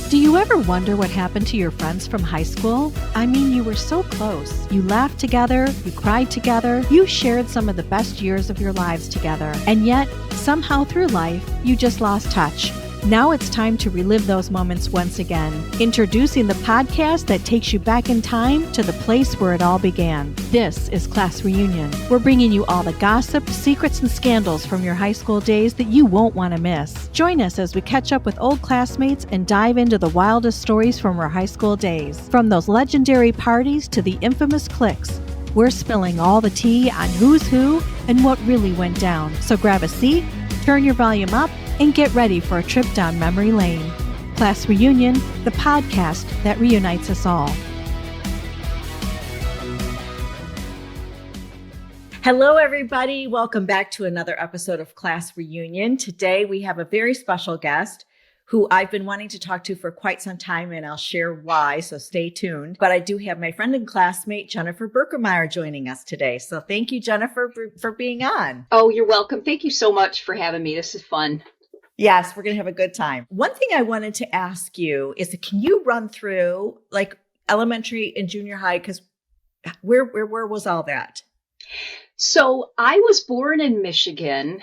Do you ever wonder what happened to your friends from high school? I mean, you were so close. You laughed together, you cried together, you shared some of the best years of your lives together. And yet, somehow through life, you just lost touch. Now it's time to relive those moments once again. Introducing the podcast that takes you back in time to the place where it all began. This is Class Reunion. We're bringing you all the gossip, secrets, and scandals from your high school days that you won't want to miss. Join us as we catch up with old classmates and dive into the wildest stories from our high school days. From those legendary parties to the infamous cliques, we're spilling all the tea on who's who and what really went down. So grab a seat, turn your volume up, and get ready for a trip down memory lane. Class Reunion, the podcast that reunites us all. Hello, everybody. Welcome back to another episode of Class Reunion. Today, we have a very special guest who I've been wanting to talk to for quite some time, and I'll share why, so stay tuned. But I do have my friend and classmate, Jennifer Berkemeyer, joining us today. So thank you, Jennifer, for being on. Oh, you're welcome. Thank you so much for having me. This is fun. Yes, we're going to have a good time. One thing I wanted to ask you is, can you run through like elementary and junior high? Because where was all that? So I was born in Michigan,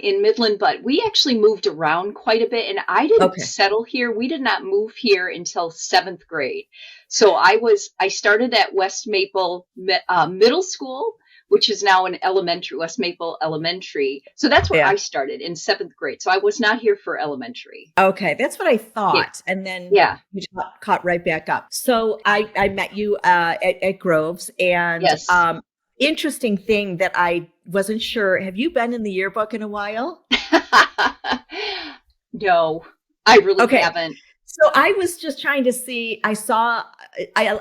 in Midland, but we actually moved around quite a bit, and I didn't settle here. We did not move here until 7th grade. So I started at West Maple Middle School, which is now an elementary, West Maple Elementary. So that's where I started in 7th grade. So I was not here for elementary. Okay, that's what I thought. Yeah. And then you caught right back up. So I met you at Groves, and interesting thing that I wasn't sure. Have you been in the yearbook in a while? No, I really haven't. So I was just trying to see, I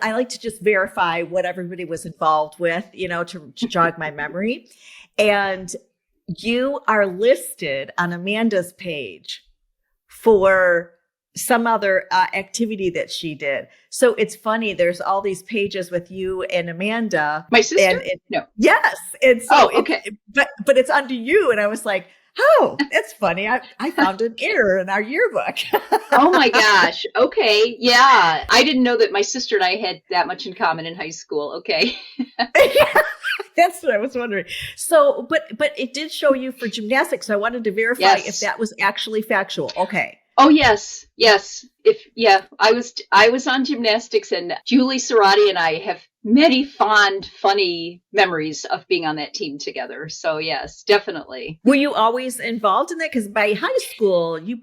like to just verify what everybody was involved with, to jog my memory. And you are listed on Amanda's page for some other activity that she did. So it's funny, there's all these pages with you and Amanda. My sister? No. Yes. And so but it's under you. And I was like, oh, that's funny. I found an error in our yearbook. Oh my gosh. Okay. Yeah. I didn't know that my sister and I had that much in common in high school. Okay. That's what I was wondering. So, but it did show you for gymnastics. So I wanted to verify if that was actually factual. Okay. Oh, yes. Yes. I was on gymnastics, and Julie Cerati and I have many fond, funny memories of being on that team together. So yes, definitely. Were you always involved in that? Because by high school, you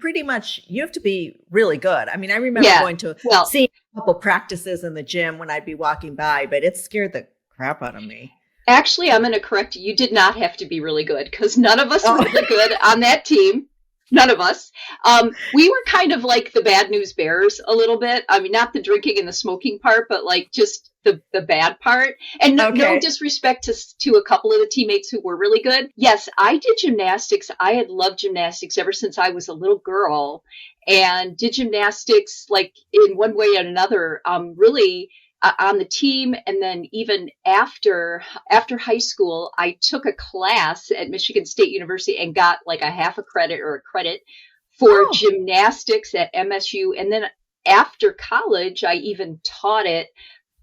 have to be really good. I mean, I remember going to see a couple practices in the gym when I'd be walking by, but it scared the crap out of me. Actually, I'm going to correct you. You did not have to be really good, because none of us were really good on that team. None of us. We were kind of like the bad news bears a little bit. I mean, not the drinking and the smoking part, but like just the bad part. And no disrespect to a couple of the teammates who were really good. Yes, I did gymnastics. I had loved gymnastics ever since I was a little girl, and did gymnastics like in one way or another, really on the team. And then even after high school, I took a class at Michigan State University and got like a half a credit or a credit for gymnastics at MSU. And then after college, I even taught it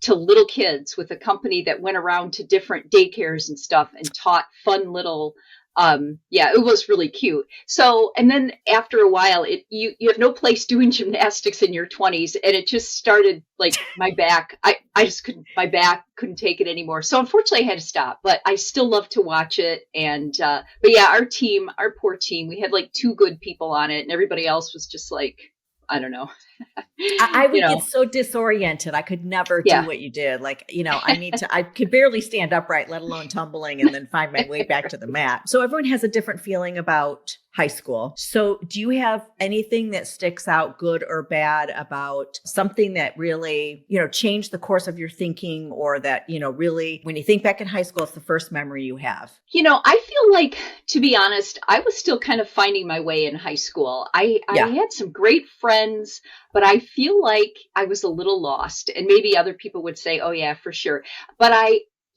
to little kids with a company that went around to different daycares and stuff and taught fun little it was really cute. So, and then after a while, you have no place doing gymnastics in your 20s, and it just started like my back. My back couldn't take it anymore. So unfortunately I had to stop, but I still love to watch it. And, but yeah, our poor team, we had like 2 good people on it, and everybody else was just like, I don't know. I would get so disoriented. I could never do what you did. Like, I could barely stand upright, let alone tumbling and then find my way back to the mat. So everyone has a different feeling about high school. So do you have anything that sticks out, good or bad, about something that really, changed the course of your thinking, or that, really, when you think back in high school, it's the first memory you have? I feel like, to be honest, I was still kind of finding my way in high school. I had some great friends, but I feel like I was a little lost, and maybe other people would say, oh yeah, for sure. But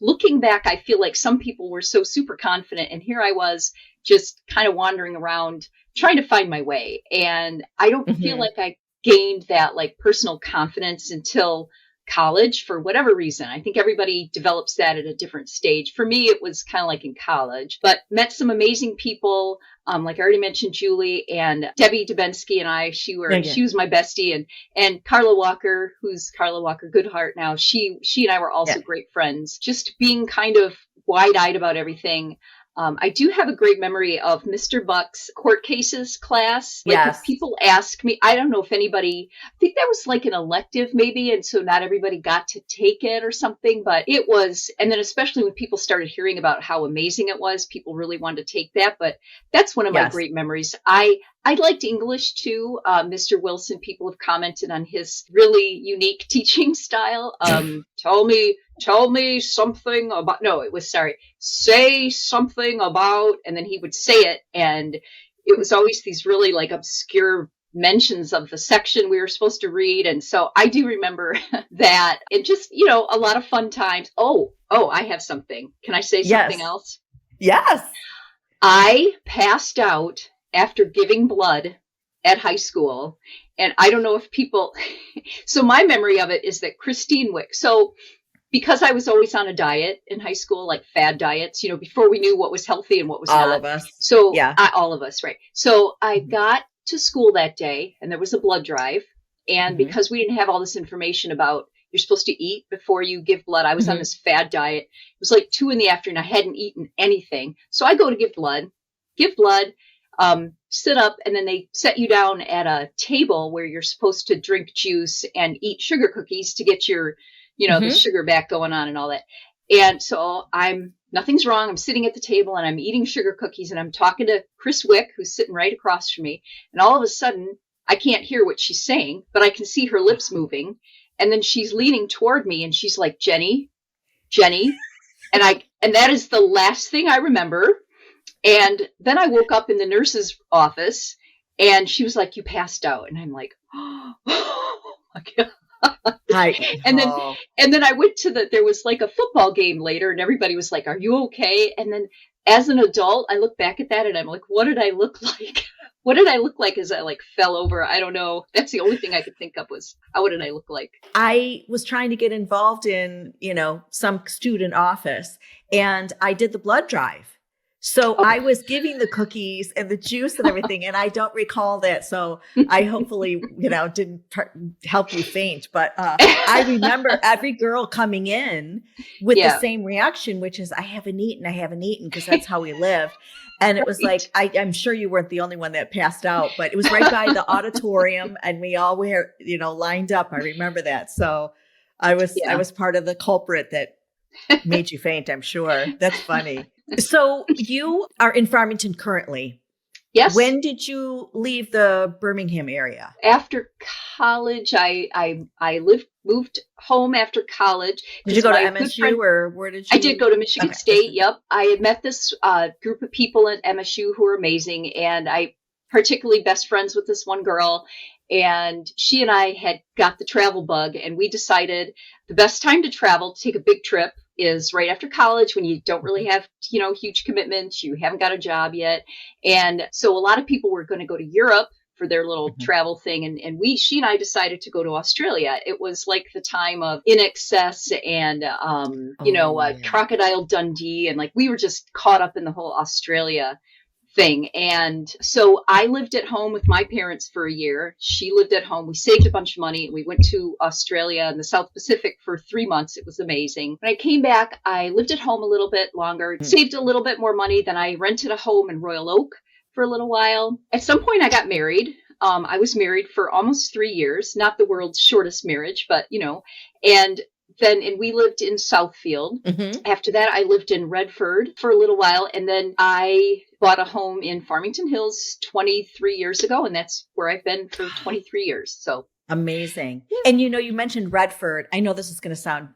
looking back, I feel like some people were so super confident, and here I was just kind of wandering around trying to find my way. And I don't feel like I gained that like personal confidence until college for whatever reason. I think everybody develops that at a different stage. For me, it was kind of like in college, but met some amazing people. Like I already mentioned, Julie and Debbie Dubensky and I, she was my bestie, and Carla Walker, who's Carla Walker Goodhart now. She and I were also great friends, just being kind of wide-eyed about everything. I do have a great memory of Mr. Buck's court cases class. Like if people ask me, I don't know if anybody, I think that was like an elective maybe. And so not everybody got to take it or something, but it was, and then especially when people started hearing about how amazing it was, people really wanted to take that. But that's one of my great memories. I liked English too. Mr. Wilson, people have commented on his really unique teaching style. Tell me something about, no, it was, say something about, and then he would say it. And it was always these really like obscure mentions of the section we were supposed to read. And so I do remember that, and just, a lot of fun times. Oh, I have something. Can I say something else? Yes. I passed out after giving blood at high school. And I don't know if people, so my memory of it is that Christine Wick, so because I was always on a diet in high school, like fad diets, before we knew what was healthy and what was not. All of us. So all of us, right. So I got to school that day and there was a blood drive. And because we didn't have all this information about you're supposed to eat before you give blood, I was on this fad diet. It was like 2 p.m. I hadn't eaten anything. So I go to give blood, sit up, and then they set you down at a table where you're supposed to drink juice and eat sugar cookies to get your, the sugar back going on and all that. And so nothing's wrong. I'm sitting at the table and I'm eating sugar cookies and I'm talking to Chris Wick, who's sitting right across from me. And all of a sudden, I can't hear what she's saying, but I can see her lips moving. And then she's leaning toward me and she's like, Jenny. And that is the last thing I remember. And then I woke up in the nurse's office and she was like, you passed out. And I'm like, oh my God. And then I went to there was like a football game later and everybody was like, are you okay? And then as an adult, I look back at that and I'm like, what did I look like? What did I look like as I like fell over? I don't know. That's the only thing I could think of was what did I look like? I was trying to get involved in, some student office and I did the blood drive. So I was giving the cookies and the juice and everything, and I don't recall that. So I hopefully, didn't help you faint. But I remember every girl coming in with the same reaction, which is, I haven't eaten, because that's how we lived. And it was like, I'm sure you weren't the only one that passed out, but it was right by the auditorium, and we all were, lined up. I remember that. So I was part of the culprit that made you faint, I'm sure. That's funny. So you are in Farmington currently. Yes. When did you leave the Birmingham area? After college, I moved home after college. Did you go to MSU or where did you? I did go to Michigan State. Yep. I had met this group of people at MSU who were amazing. And I particularly best friends with this one girl. And she and I had got the travel bug and we decided the best time to travel, to take a big trip, is right after college when you don't really have, huge commitments. You haven't got a job yet. And so a lot of people were going to go to Europe for their little travel thing. And she and I decided to go to Australia. It was like the time of In Excess and, Crocodile Dundee. And like, we were just caught up in the whole Australia thing. And so I lived at home with my parents for a year. She lived at home. We saved a bunch of money. We went to Australia and the South Pacific for 3 months. It was amazing. When I came back, I lived at home a little bit longer, saved a little bit more money. Then I rented a home in Royal Oak for a little while. At some point I got married. I was married for almost 3 years, not the world's shortest marriage, but and we lived in Southfield. After that, I lived in Redford for a little while. And then I bought a home in Farmington Hills 23 years ago. And that's where I've been for 23 years. So amazing. And you mentioned Redford. I know this is going to sound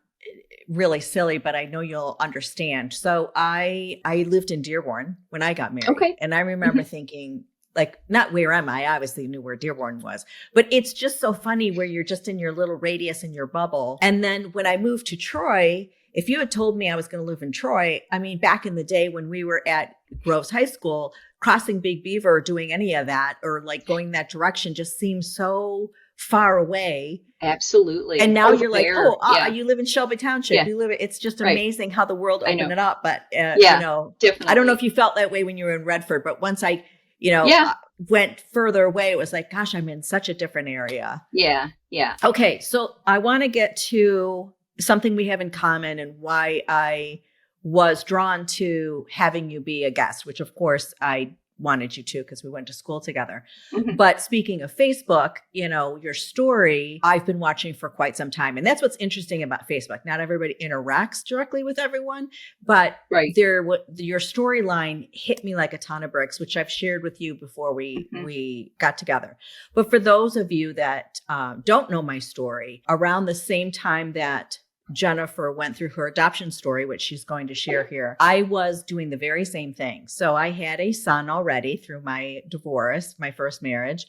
really silly, but I know you'll understand. So I lived in Dearborn when I got married. Okay. And I remember thinking, like, not where am I? Obviously knew where Dearborn was, but it's just so funny where you're just in your little radius in your bubble. And then when I moved to Troy, if you had told me I was going to live in Troy, I mean, back in the day when we were at Groves High School, crossing Big Beaver, doing any of that or like going that direction just seemed so far away. Absolutely. And now you're like, there. You live in Shelby Township. Yeah. You live. It's just Right. amazing how the world opened it up. But Definitely. I don't know if you felt that way when you were in Redford, but once I, went further away, it was like, gosh, I'm in such a different area. Yeah. Yeah. Okay. So I want to get to something we have in common and why I was drawn to having you be a guest, which of course I wanted you to because we went to school together. Mm-hmm. But speaking of Facebook, your story, I've been watching for quite some time. And that's what's interesting about Facebook. Not everybody interacts directly with everyone, but your storyline hit me like a ton of bricks, which I've shared with you before we got together. But for those of you that don't know my story, around the same time that Jennifer went through her adoption story, which she's going to share here, I was doing the very same thing. So I had a son already through my divorce, my first marriage,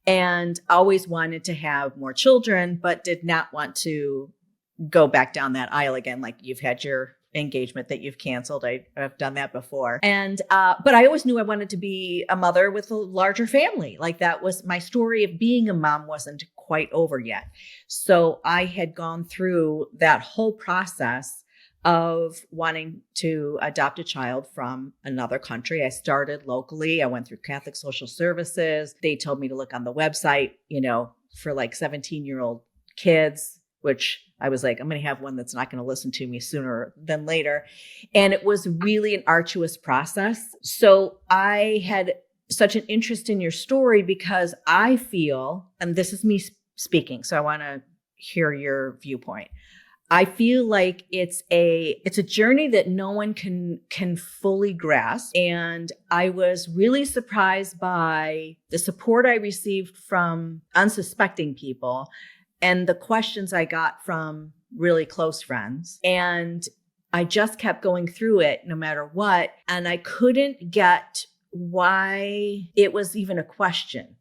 and always wanted to have more children, but did not want to go back down that aisle again. Like you've had your engagement that you've canceled. I've done that before. And, but I always knew I wanted to be a mother with a larger family. Like that was my story of being a mom wasn't quite over yet. So I had gone through that whole process of wanting to adopt a child from another country. I started locally. I went through Catholic Social Services. They told me to look on the website, for like 17-year-old kids, which I was like, I'm going to have one that's not going to listen to me sooner than later. And it was really an arduous process. So I had such an interest in your story because I feel, and this is me speaking, so I want to hear your viewpoint. I feel like it's a journey that no one can fully grasp. And I was really surprised by the support I received from unsuspecting people and the questions I got from really close friends. And I just kept going through it no matter what. And I couldn't get why it was even a question,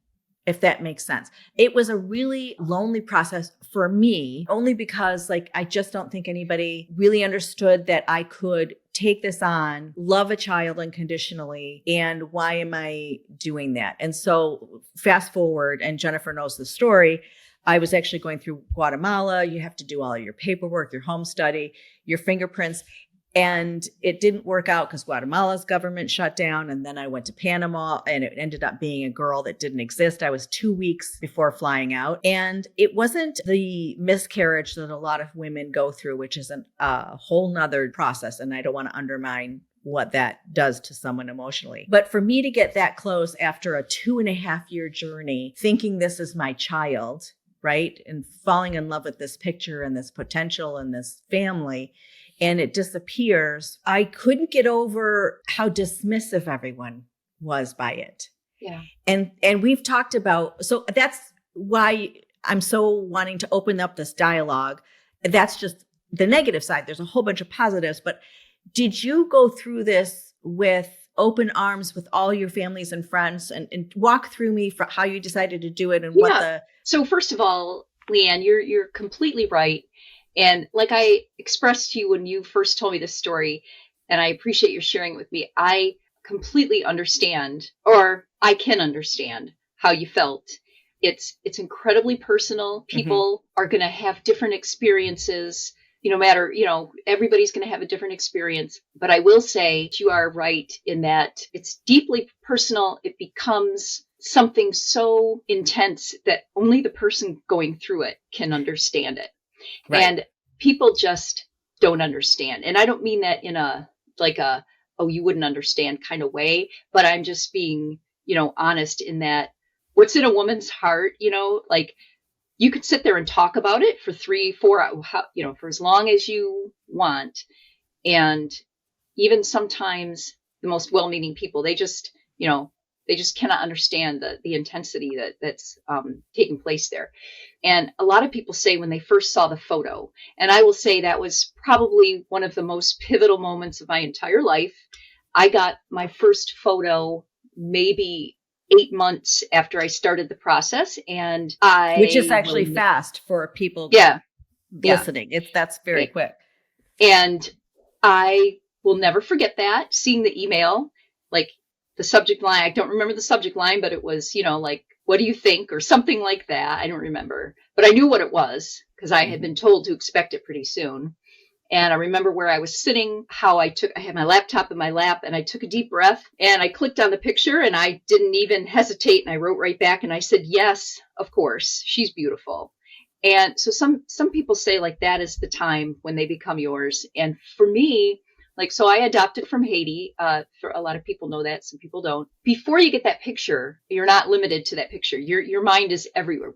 if that makes sense. It was a really lonely process for me, only because I just don't think anybody really understood that I could take this on, love a child unconditionally, and why am I doing that? And so fast forward, and Jennifer knows the story, I was actually going through Guatemala. You have to do all of your paperwork, your home study, your fingerprints. And it didn't work out because Guatemala's government shut down. And then I went to Panama and it ended up being a girl that didn't exist. I was 2 weeks before flying out. And it wasn't the miscarriage that a lot of women go through, which is a whole nother process. And I don't want to undermine what that does to someone emotionally. But for me to get that close after a 2.5-year journey, thinking this is my child, right? And falling in love with this picture and this potential and this family, and it disappears, I couldn't get over how dismissive everyone was by it. Yeah. And we've talked about, so that's why I'm so wanting to open up this dialogue. That's just the negative side. There's a whole bunch of positives, but did you go through this with open arms with all your families and friends and walk through me for how you decided to do it and what the... So first of all, Leanne, you're completely right. And like I expressed to you when you first told me this story, and I appreciate your sharing it with me, I completely understand, or I can understand how you felt. It's incredibly personal. People are going to have different experiences, no matter, everybody's going to have a different experience. But I will say you are right in that it's deeply personal. It becomes something so intense that only the person going through it can understand it. Right. And people just don't understand. And I don't mean that in a oh, you wouldn't understand kind of way, but I'm just being, honest in that what's in a woman's heart, you could sit there and talk about it for 3-4 hours, for as long as you want. And even sometimes the most well-meaning people, they just cannot understand the intensity that's taking place there. And a lot of people say when they first saw the photo, and I will say that was probably one of the most pivotal moments of my entire life. I got my first photo maybe 8 months after I started the process, and which is actually fast for people listening. That's very quick. And I will never forget that, seeing the email, the subject line. I don't remember the subject line, but it was, what do you think? Or something like that. I don't remember, but I knew what it was because I had been told to expect it pretty soon. And I remember where I was sitting, I had my laptop in my lap and I took a deep breath and I clicked on the picture and I didn't even hesitate. And I wrote right back and I said, yes, of course, she's beautiful. And so some people say like that is the time when they become yours. And for me, like, so I adopted from Haiti. For a lot of people know that, some people don't. Before you get that picture, you're not limited to that picture. Your mind is everywhere.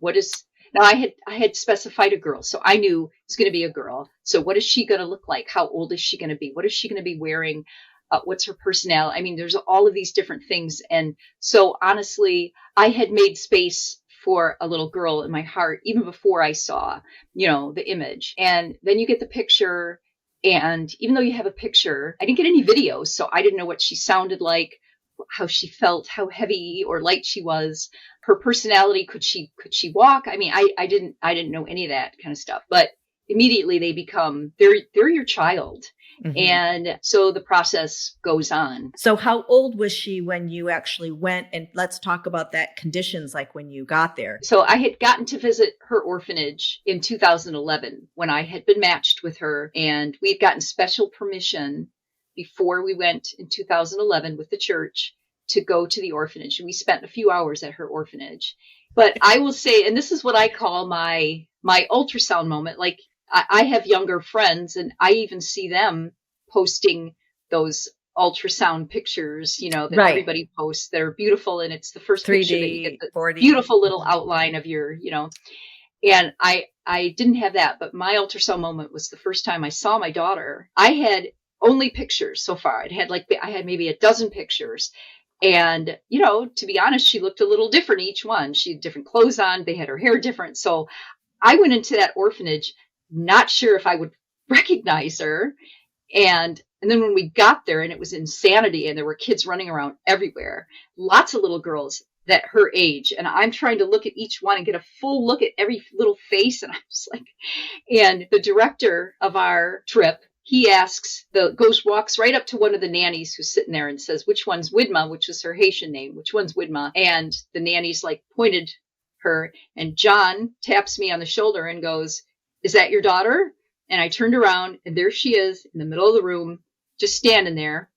Now I had specified a girl, so I knew it's going to be a girl. So what is she going to look like? How old is she going to be? What is she going to be wearing? What's her personality? I mean, there's all of these different things. And so honestly, I had made space for a little girl in my heart, even before I saw, the image. And then you get the picture. And even though you have a picture, I didn't get any videos. So I didn't know what she sounded like, how she felt, how heavy or light she was, her personality. Could she walk? I mean, I didn't know any of that kind of stuff, but immediately they're your child. Mm-hmm. And so the process goes on. So how old was she when you actually went? And let's talk about that conditions, like when you got there. So I had gotten to visit her orphanage in 2011 when I had been matched with her, and we had gotten special permission before we went in 2011 with the church to go to the orphanage. And we spent a few hours at her orphanage. But I will say, and this is what I call my ultrasound moment. Like, I have younger friends and I even see them posting those ultrasound pictures, that right. Everybody posts that are beautiful. And it's the first 3D, picture that you get the 4D. Beautiful little outline of your, and I didn't have that, but my ultrasound moment was the first time I saw my daughter. I had only pictures so far. I had maybe a dozen pictures. And, to be honest, she looked a little different each one. She had different clothes on. They had her hair different. So I went into that orphanage not sure if I would recognize her. And then when we got there, and it was insanity, and there were kids running around everywhere, lots of little girls that her age. And I'm trying to look at each one and get a full look at every little face. And I'm just like, and the director of our trip, he walks right up to one of the nannies who's sitting there and says, which one's Widma, which was her Haitian name, which one's Widma? And the nanny's like pointed her, and John taps me on the shoulder and goes, is that your daughter? And I turned around and there she is in the middle of the room, just standing there,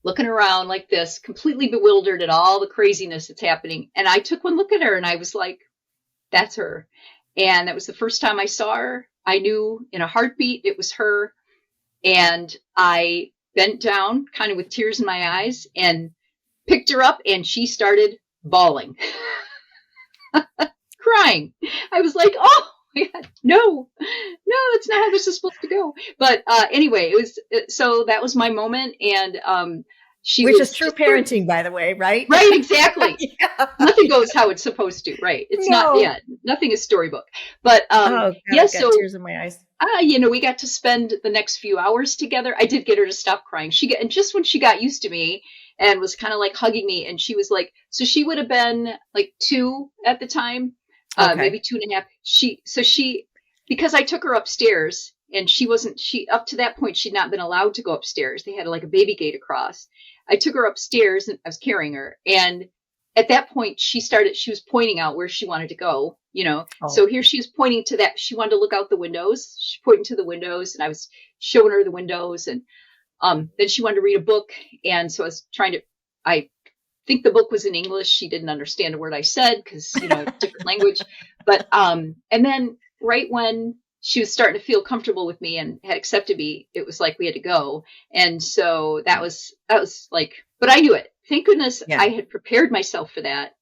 looking around like this, completely bewildered at all the craziness that's happening. And I took one look at her and I was like, that's her. And that was the first time I saw her. I knew in a heartbeat it was her. And I bent down kind of with tears in my eyes and picked her up, and she started bawling, crying. I was like, oh, no, that's not how this is supposed to go. But anyway, so that was my moment. And which is true parenting, by the way, right? Right, exactly. Yeah. Nothing goes how it's supposed to, right? It's not yet. Nothing is storybook. But God, yeah, so tears in my eyes. We got to spend the next few hours together. I did get her to stop crying. And just when she got used to me and was kind of like hugging me, and she was like, so she would have been like 2 at the time. Maybe 2.5. Because I took her upstairs, and up to that point, she'd not been allowed to go upstairs. They had like a baby gate across. I took her upstairs and I was carrying her. And at that point she was pointing out where she wanted to go, So here she was pointing to that. She wanted to look out the windows. She pointed to the windows, and I was showing her the windows. And then she wanted to read a book. And so I think the book was in English. She didn't understand a word I said because, different language. But, and then right when she was starting to feel comfortable with me and had accepted me, it was like we had to go. And so that was like, but I knew it. Thank goodness I had prepared myself for that,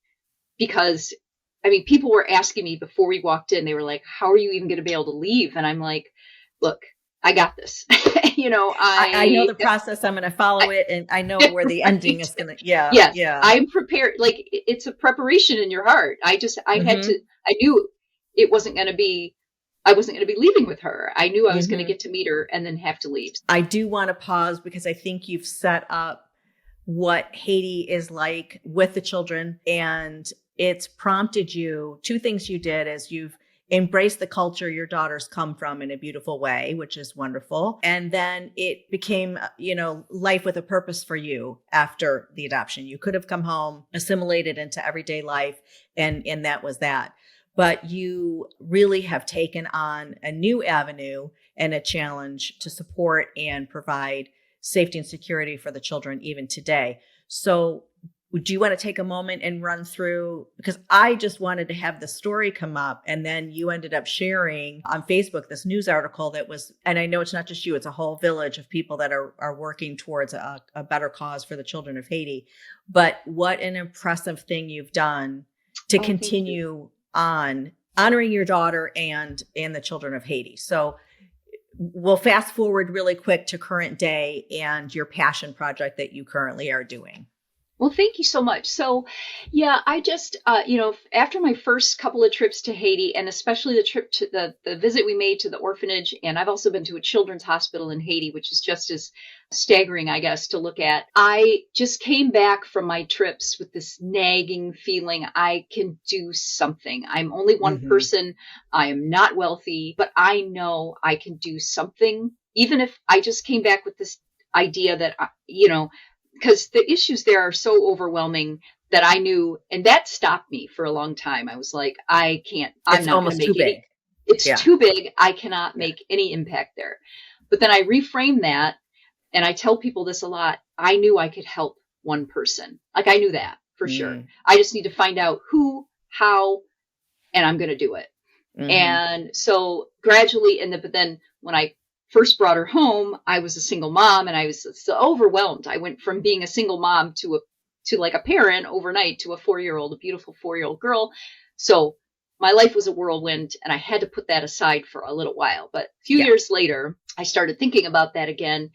because, people were asking me before we walked in, they were like, how are you even going to be able to leave? And I'm like, look, I got this. I know the process. I'm going to follow it, and I know where the ending is going to. Yeah. Yes, yeah. I'm prepared. Like, it's a preparation in your heart. I knew it wasn't going to be. I wasn't going to be leaving with her. I knew I was going to get to meet her and then have to leave. I do want to pause because I think you've set up what Haiti is like with the children, and it's prompted you. 2 things you did is you've embrace the culture your daughters come from in a beautiful way, which is wonderful. And then it became, life with a purpose for you after the adoption. You could have come home, assimilated into everyday life, and that was that. But you really have taken on a new avenue and a challenge to support and provide safety and security for the children even today. So do you want to take a moment and run through, because I just wanted to have the story come up, and then you ended up sharing on Facebook this news article that was, and I know it's not just you, it's a whole village of people that are working towards a better cause for the children of Haiti. But what an impressive thing you've done to continue on honoring your daughter and the children of Haiti. So we'll fast forward really quick to current day and your passion project that you currently are doing. Well, thank you so much. So, yeah, I just, after my first couple of trips to Haiti, and especially the trip to the visit we made to the orphanage, and I've also been to a children's hospital in Haiti, which is just as staggering, I guess, to look at. I just came back from my trips with this nagging feeling I can do something. I'm only one person. I am not wealthy, but I know I can do something, even if I just came back with this idea that, because the issues there are so overwhelming that I knew, and that stopped me for a long time. I was like, I'm not going to make it. It's too big. I cannot make any impact there. But then I reframe that, and I tell people this a lot. I knew I could help one person. Like, I knew that for sure. I just need to find out who, how, and I'm going to do it. And so gradually, but then when I first brought her home, I was a single mom, and I was so overwhelmed. I went from being a single mom to like a parent overnight to a beautiful 4-year-old girl. So my life was a whirlwind, and I had to put that aside for a little while. But a few years later, I started thinking about that again,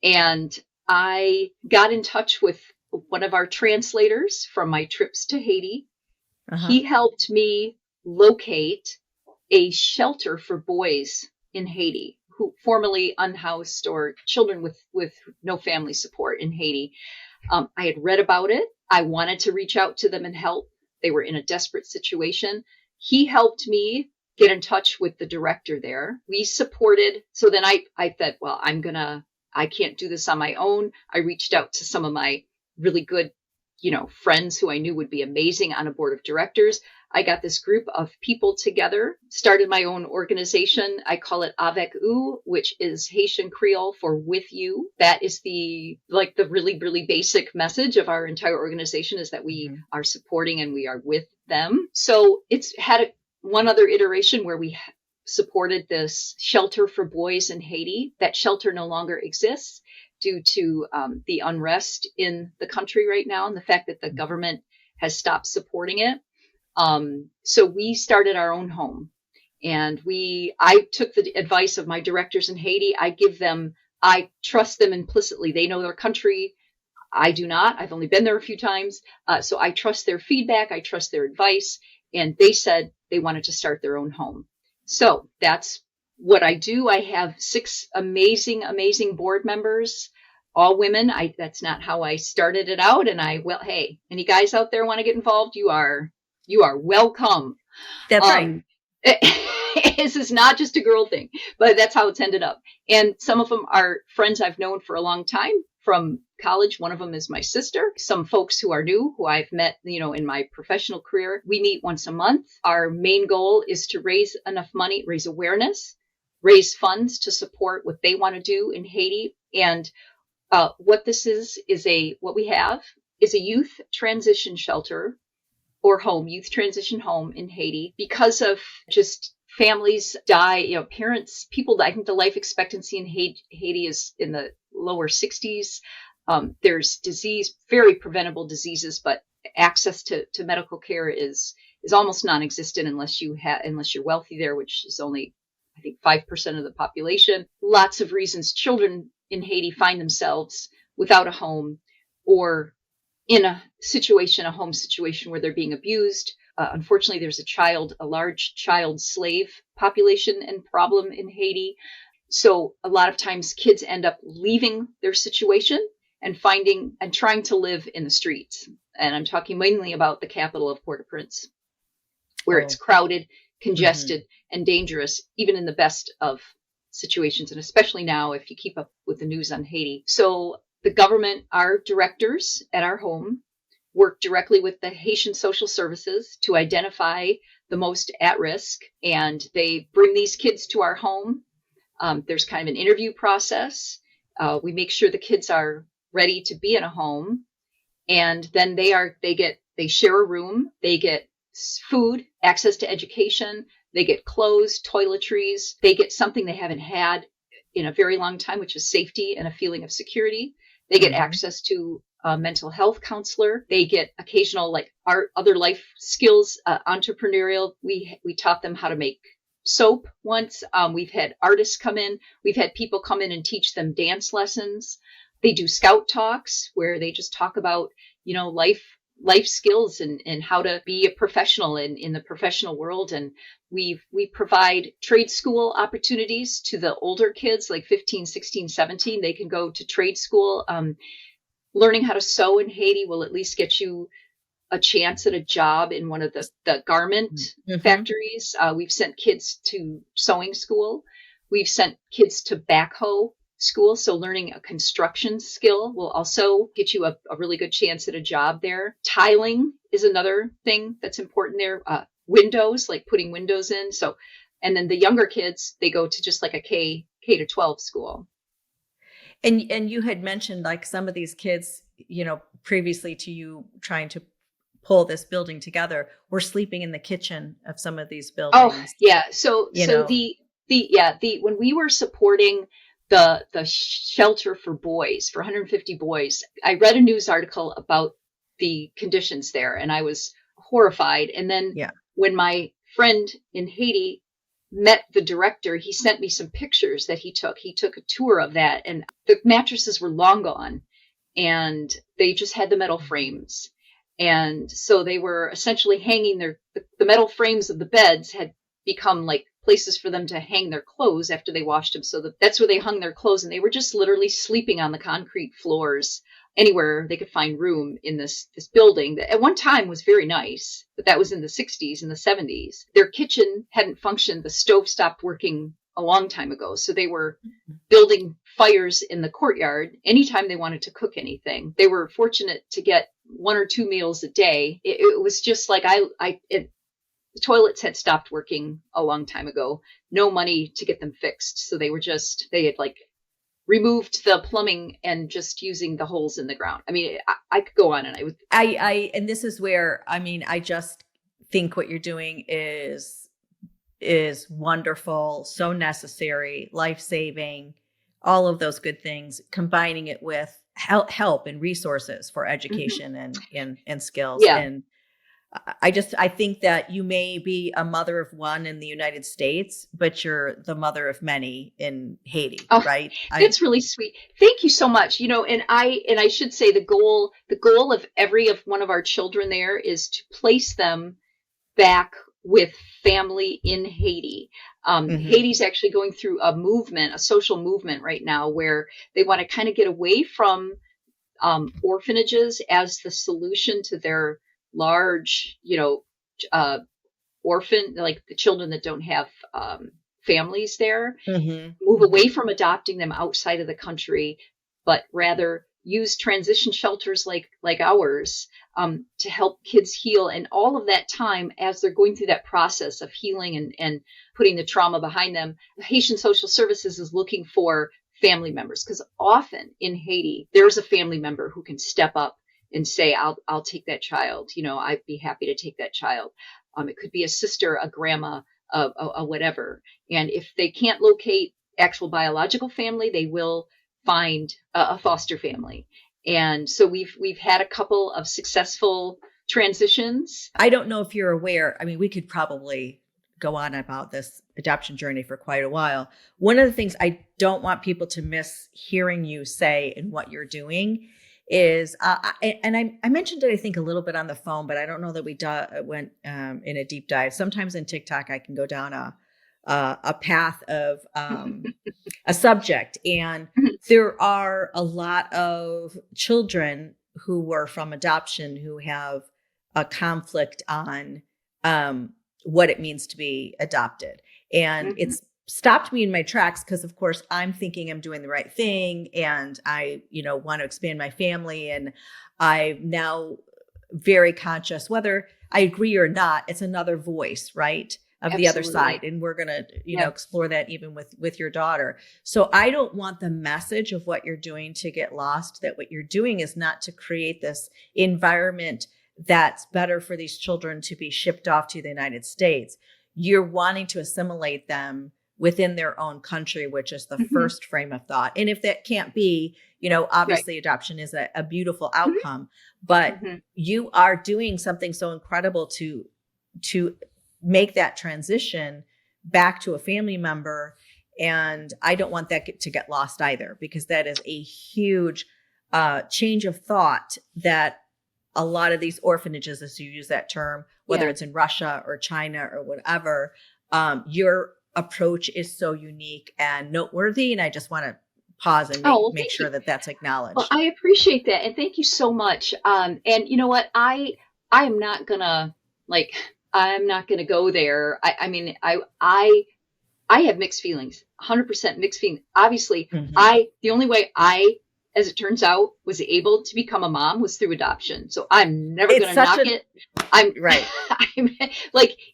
and I got in touch with one of our translators from my trips to Haiti. He helped me locate a shelter for boys in Haiti, who formerly unhoused, or children with no family support in Haiti. I had read about it. I wanted to reach out to them and help. They were in a desperate situation. He helped me get in touch with the director there. We supported. So then I thought, well, I can't do this on my own. I reached out to some of my really good, friends who I knew would be amazing on a board of directors. I got this group of people together, started my own organization. I call it Avek Ou, which is Haitian Creole for with you. That is the really, really basic message of our entire organization, is that we are supporting and we are with them. So it's had one other iteration where we supported this shelter for boys in Haiti. That shelter no longer exists due to the unrest in the country right now, and the fact that the government has stopped supporting it. So we started our own home, and I took the advice of my directors in Haiti. I trust them implicitly. They know their country. I do not. I've only been there a few times. So I trust their feedback. I trust their advice. And they said they wanted to start their own home. So that's what I do. I have 6 amazing, amazing board members, all women. That's not how I started it out. And hey, any guys out there want to get involved? You are welcome. That's right. This is not just a girl thing, but that's how it's ended up. And some of them are friends I've known for a long time from college. One of them is my sister. Some folks who are new, who I've met, in my professional career. We meet once a month. Our main goal is to raise enough money, raise awareness, raise funds to support what they want to do in Haiti. And what we have is a youth transition shelter or youth transition home in Haiti. Because of just families die, parents, people die. I think the life expectancy in Haiti is in the lower 60s. There's disease, very preventable diseases, but access to medical care is almost non-existent unless you're wealthy there, which is only, I think, 5% of the population. Lots of reasons children in Haiti find themselves without a home, or in a home situation where they're being abused. Unfortunately, there's a large child slave population and problem in Haiti. So a lot of times kids end up leaving their situation and trying to live in the streets. And I'm talking mainly about the capital of Port-au-Prince, where it's crowded, congested and dangerous, even in the best of situations, and especially now if you keep up with the news on Haiti. So the government, our directors at our home, work directly with the Haitian Social Services to identify the most at risk, and they bring these kids to our home. There's kind of an interview process. We make sure the kids are ready to be in a home, and then they share a room, they get food, access to education, they get clothes, toiletries, they get something they haven't had in a very long time, which is safety and a feeling of security. They get access to a mental health counselor. They get occasional like art, other life skills, entrepreneurial. We taught them how to make soap once. We've had artists come in. We've had people come in and teach them dance lessons. They do scout talks where they just talk about, life skills and how to be a professional in the professional world. And we provide trade school opportunities to the older kids, like 15, 16, 17. They can go to trade school. Learning how to sew in Haiti will at least get you a chance at a job in one of the garment factories. We've sent kids to sewing school. We've sent kids to backhoe school. So learning a construction skill will also get you a really good chance at a job there. Tiling is another thing that's important there. Windows, like putting windows in. So, and then the younger kids, they go to just like a K to 12 school. And you had mentioned like some of these kids, previously to you trying to pull this building together, were sleeping in the kitchen of some of these buildings. Oh, yeah. So when we were supporting the shelter for boys, for 150 boys, I read a news article about the conditions there and I was horrified. And then when my friend in Haiti met the director, he sent me some pictures that he took. He took a tour of that, and the mattresses were long gone, and they just had the metal frames. And so they were essentially hanging the metal frames of the beds had become like places for them to hang their clothes after they washed them. So that's where they hung their clothes, and they were just literally sleeping on the concrete floors anywhere they could find room in this building that at one time was very nice, but that was in the 60s and the 70s. Their kitchen hadn't functioned. The stove stopped working a long time ago. So they were building fires in the courtyard anytime they wanted to cook anything. They were fortunate to get 1 or 2 meals a day. It was just like the toilets had stopped working a long time ago. No money to get them fixed. So they had like removed the plumbing and just using the holes in the ground. I mean, I could go on and and this is where, I just think what you're doing is wonderful, so necessary, life-saving, all of those good things, combining it with help and resources for education and skills. Yeah. And I think that you may be a mother of one in the United States, but you're the mother of many in Haiti, right? That's really sweet. Thank you so much. And I should say the goal of every of one of our children there is to place them back with family in Haiti. Haiti's actually going through a social movement right now where they want to kind of get away from orphanages as the solution to their large, orphan, like the children that don't have families there, move away from adopting them outside of the country, but rather use transition shelters like ours to help kids heal. And all of that time, as they're going through that process of healing and putting the trauma behind them, Haitian Social Services is looking for family members, because often in Haiti, there's a family member who can step up and say, I'll take that child. I'd be happy to take that child. It could be a sister, a grandma, a whatever. And if they can't locate actual biological family, they will find a foster family. And so we've had a couple of successful transitions. I don't know if you're aware. We could probably go on about this adoption journey for quite a while. One of the things I don't want people to miss hearing you say and what you're doing is, and I mentioned it, I think, a little bit on the phone, but I don't know that we went in a deep dive. Sometimes in TikTok, I can go down a path of a subject, and there are a lot of children who were from adoption who have a conflict on what it means to be adopted. And it's stopped me in my tracks because, of course, I'm thinking I'm doing the right thing and I, want to expand my family. And I'm now very conscious, whether I agree or not, it's another voice, right? Of the other side. And we're going to, explore that even with your daughter. So I don't want the message of what you're doing to get lost, that what you're doing is not to create this environment that's better for these children to be shipped off to the United States. You're wanting to assimilate them within their own country, which is the first frame of thought. And if that can't be, obviously adoption is a beautiful outcome, but you are doing something so incredible to make that transition back to a family member. And I don't want that to get lost either, because that is a huge change of thought that a lot of these orphanages, as you use that term, whether it's in Russia or China or whatever, your approach is so unique and noteworthy. And I just want to pause and make sure that that's acknowledged. Well, I appreciate that. And thank you so much. And you know what? I am not gonna I'm not gonna go there. I mean, I have mixed feelings, 100% mixed feelings. Obviously, the only way I, as it turns out, was able to become a mom was through adoption. So I'm never going to knock it. I'm right.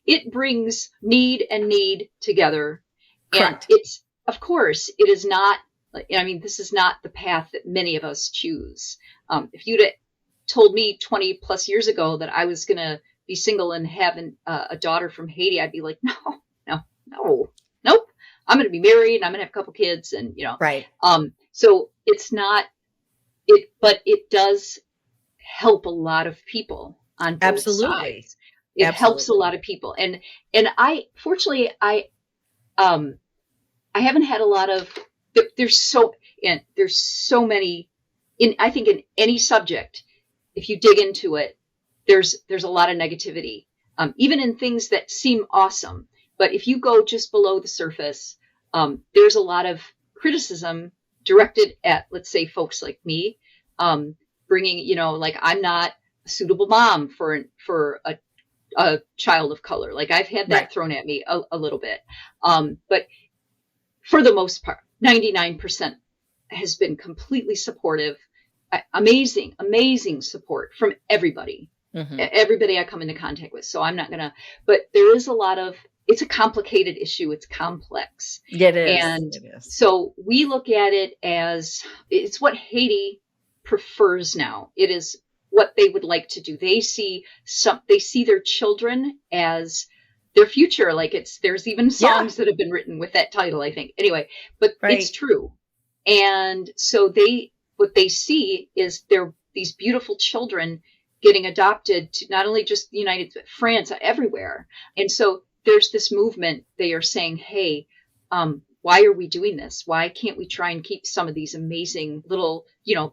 It brings need and need together. Correct. And it's, of course, it is not, this is not the path that many of us choose. If you'd told me 20 plus years ago that I was going to be single and have a daughter from Haiti, I'd be like, nope. I'm going to be married and I'm going to have a couple kids and, Right. So it's not it, but it does help a lot of people on both sides. It helps a lot of people. And fortunately, I haven't had a lot of, there's so many I think in any subject, if you dig into it, there's a lot of negativity, even in things that seem awesome. But if you go just below the surface, there's a lot of criticism directed at, let's say, folks like me, bringing, I'm not a suitable mom for a child of color. Like I've had that thrown at me a little bit. But for the most part, 99% has been completely supportive, amazing support from everybody, everybody I come into contact with. So I'm not going to, but there is a lot of, it's a complicated issue. It's complex. It is. And so we look at it as it's what Haiti prefers now. It is what they would like to do. They see their children as their future. Like there's even songs that have been written with that title, I think. Anyway, but it's true. And so what they see is these beautiful children getting adopted to not only just the United States, France, everywhere. And so there's this movement. They are saying, hey, why are we doing this? Why can't we try and keep some of these amazing little,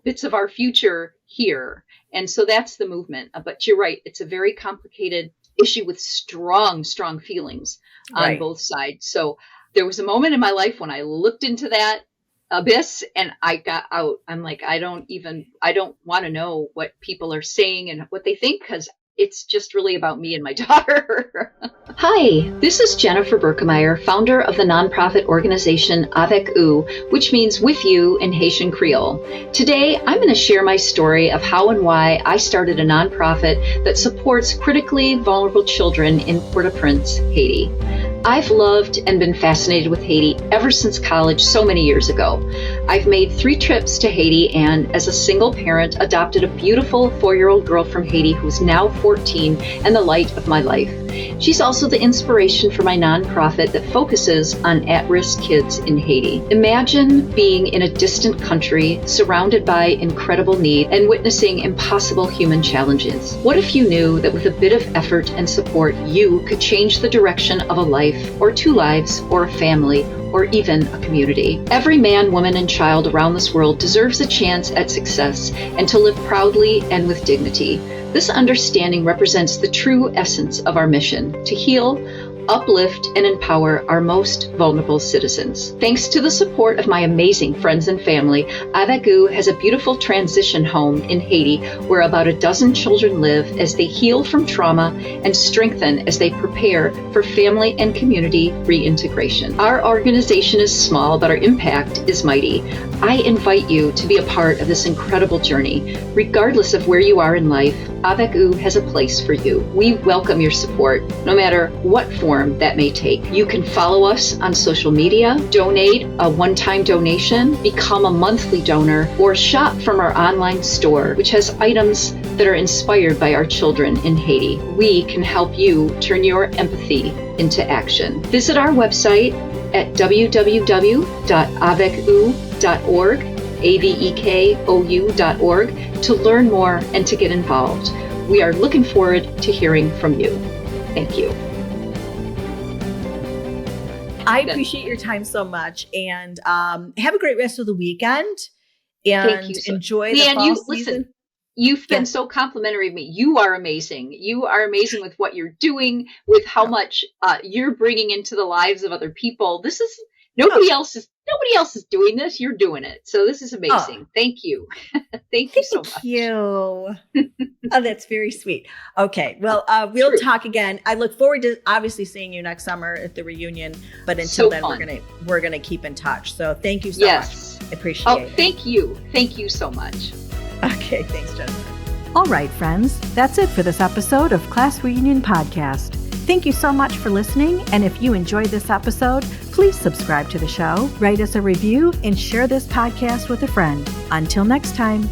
bits of our future here? And so that's the movement. But you're right. It's a very complicated issue with strong feelings on both sides. So there was a moment in my life when I looked into that abyss and I got out. I'm like, I don't want to know what people are saying and what they think, because it's just really about me and my daughter. Hi, this is Jennifer Berkemeyer, founder of the nonprofit organization Avek Ou, which means with you in Haitian Creole. Today, I'm going to share my story of how and why I started a nonprofit that supports critically vulnerable children in Port-au-Prince, Haiti. I've loved and been fascinated with Haiti ever since college so many years ago. I've made 3 trips to Haiti and, as a single parent, adopted a beautiful 4-year-old girl from Haiti who's now 14 and the light of my life. She's also the inspiration for my nonprofit that focuses on at-risk kids in Haiti. Imagine being in a distant country, surrounded by incredible need and witnessing impossible human challenges. What if you knew that with a bit of effort and support, you could change the direction of a life, or 2 lives, or a family, or even a community? Every man, woman, and child around this world deserves a chance at success and to live proudly and with dignity. This understanding represents the true essence of our mission: to heal uplift, and empower our most vulnerable citizens. Thanks to the support of my amazing friends and family, Avek Ou has a beautiful transition home in Haiti where about a dozen children live as they heal from trauma and strengthen as they prepare for family and community reintegration. Our organization is small, but our impact is mighty. I invite you to be a part of this incredible journey. Regardless of where you are in life, Avek Ou has a place for you. We welcome your support, no matter what form that may take. You can follow us on social media, donate a one-time donation, become a monthly donor, or shop from our online store, which has items that are inspired by our children in Haiti. We can help you turn your empathy into action. Visit our website at www.avekou.org, avekou.org, to learn more and to get involved. We are looking forward to hearing from you. Thank you. I appreciate your time so much, and have a great rest of the weekend. And Thank you enjoy the fall season. Listen, you've been so complimentary of me. You are amazing. You are amazing with what you're doing, with how much you're bringing into the lives of other people. This is nobody else is doing this. You're doing it. So this is amazing. Thank you. Thank you so much. Thank you. Oh, that's very sweet. Okay. Well, we'll talk again. I look forward to obviously seeing you next summer at the reunion, but until then we're going to keep in touch. So thank you so much. I appreciate it. Thank you. Thank you so much. Okay. Thanks, Jennifer. All right, friends. That's it for this episode of Class Reunion Podcast. Thank you so much for listening. And if you enjoyed this episode, please subscribe to the show, write us a review, and share this podcast with a friend. Until next time.